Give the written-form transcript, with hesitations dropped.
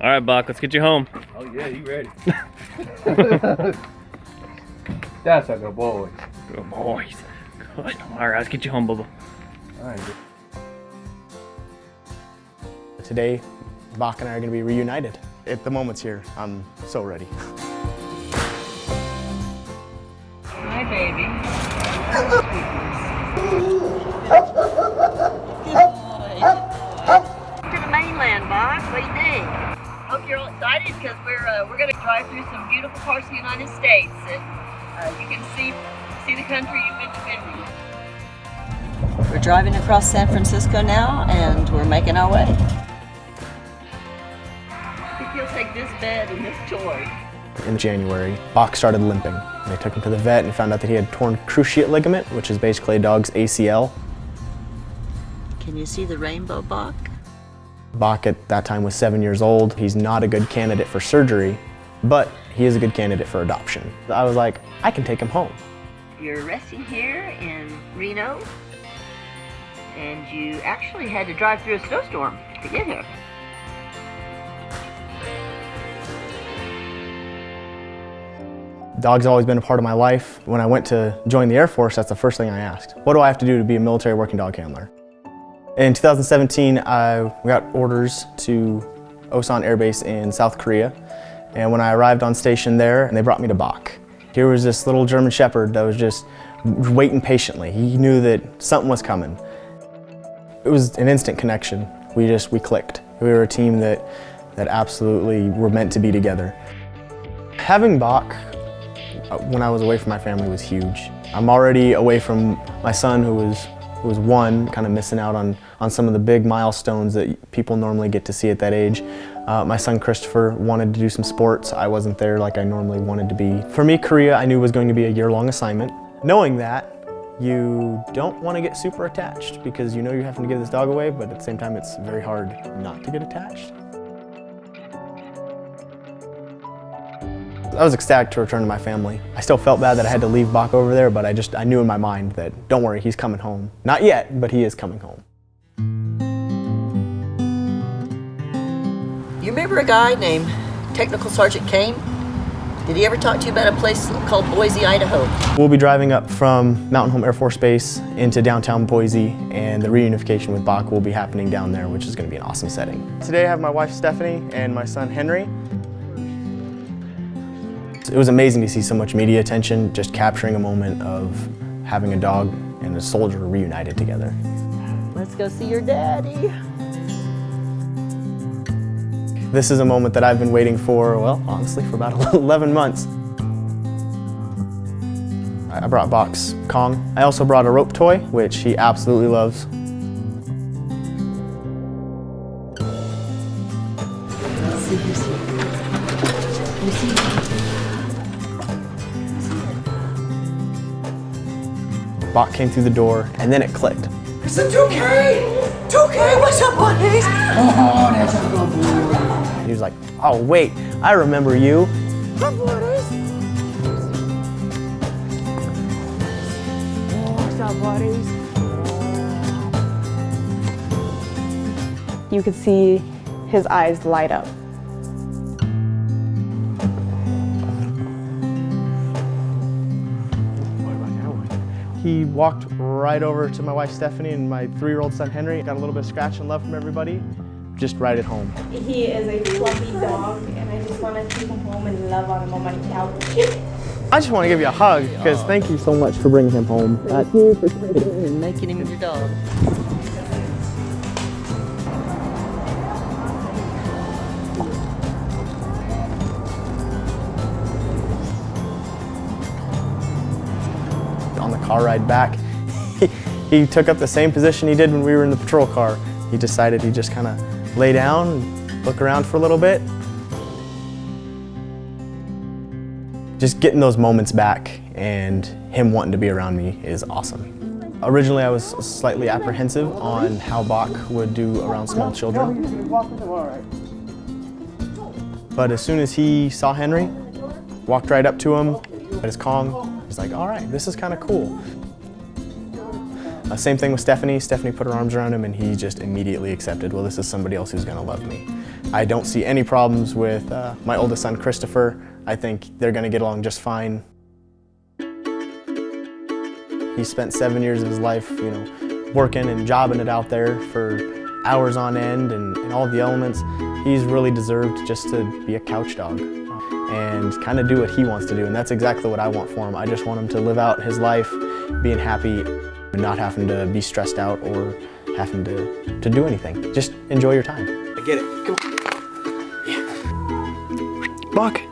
All right, Bakk, let's get you home. Oh yeah, you ready? That's a good boy. Good boys. Good. All right, let's get you home, Bubba. All right. Today, Bakk and I are going to be reunited. At the moment's here, I'm so ready. Hi, baby. To the mainland, Bakk. What do you think? Hope you're all excited because we're going to drive through some beautiful parts of the United States, and you can see the country you've been defending. We're driving across San Francisco now, and we're making our way. I think he'll take this bed and this toy. In January, Bakk started limping. They took him to the vet and found out that he had torn cruciate ligament, which is basically a dog's ACL. Can you see the rainbow, Bakk? Bakk at that time was 7 years old. He's not a good candidate for surgery, but he is a good candidate for adoption. I was like, I can take him home. You're resting here in Reno, and you actually had to drive through a snowstorm to get here. Dogs have always been a part of my life. When I went to join the Air Force, that's the first thing I asked. What do I have to do to be a military working dog handler? In 2017, I got orders to Osan Air Base in South Korea. And when I arrived on station there, they brought me to Bakk. Here was this little German Shepherd that was just waiting patiently. He knew that something was coming. It was an instant connection. We clicked. We were a team that absolutely were meant to be together. Having Bakk when I was away from my family was huge. I'm already away from my son who was 1, kind of missing out on some of the big milestones that people normally get to see at that age. My son Christopher wanted to do some sports. I wasn't there like I normally wanted to be. For me, Korea I knew was going to be a year-long assignment. Knowing that, you don't want to get super attached because you know you're having to give this dog away, but at the same time it's very hard not to get attached. I was ecstatic to return to my family. I still felt bad that I had to leave Bakk over there, but I knew in my mind that, don't worry, he's coming home. Not yet, but he is coming home. You remember a guy named Technical Sergeant Kane? Did he ever talk to you about a place called Boise, Idaho? We'll be driving up from Mountain Home Air Force Base into downtown Boise, and the reunification with Bakk will be happening down there, which is going to be an awesome setting. Today I have my wife Stephanie and my son Henry. It was amazing to see so much media attention, just capturing a moment of having a dog and a soldier reunited together. Let's go see your daddy. This is a moment that I've been waiting for, well, honestly, for about 11 months. I brought Bakk's Kong. I also brought a rope toy, which he absolutely loves. Bakk came through the door, and then it clicked. It's a 2K! 2K, what's up, buddies? Oh, that's a good boy. He was like, oh wait, I remember you. Hi, buddies. What's up, buddies? You could see his eyes light up. He walked right over to my wife Stephanie and my 3-year-old son Henry. Got a little bit of scratch and love from everybody. Just right at home. He is a fluffy dog, and I just want to take him home and love on him on my couch. I just want to give you a hug because thank you so much for bringing him home. Thank you for and making him your dog. On the car ride back, he took up the same position he did when we were in the patrol car. He decided he'd just kind of lay down, look around for a little bit. Just getting those moments back and him wanting to be around me is awesome. Originally I was slightly apprehensive on how Bakk would do around small children. But as soon as he saw Henry, walked right up to him, at his Kong, he's like, all right, this is kind of cool. Same thing with Stephanie. Stephanie put her arms around him and he just immediately accepted, well, this is somebody else who's gonna love me. I don't see any problems with my oldest son, Christopher. I think they're gonna get along just fine. He spent 7 years of his life, you know, working and jobbing it out there for hours on end and all the elements. He's really deserved just to be a couch dog and kind of do what he wants to do, and that's exactly what I want for him. I just want him to live out his life being happy and not having to be stressed out or having to do anything. Just enjoy your time. I get it. Come on. Bakk.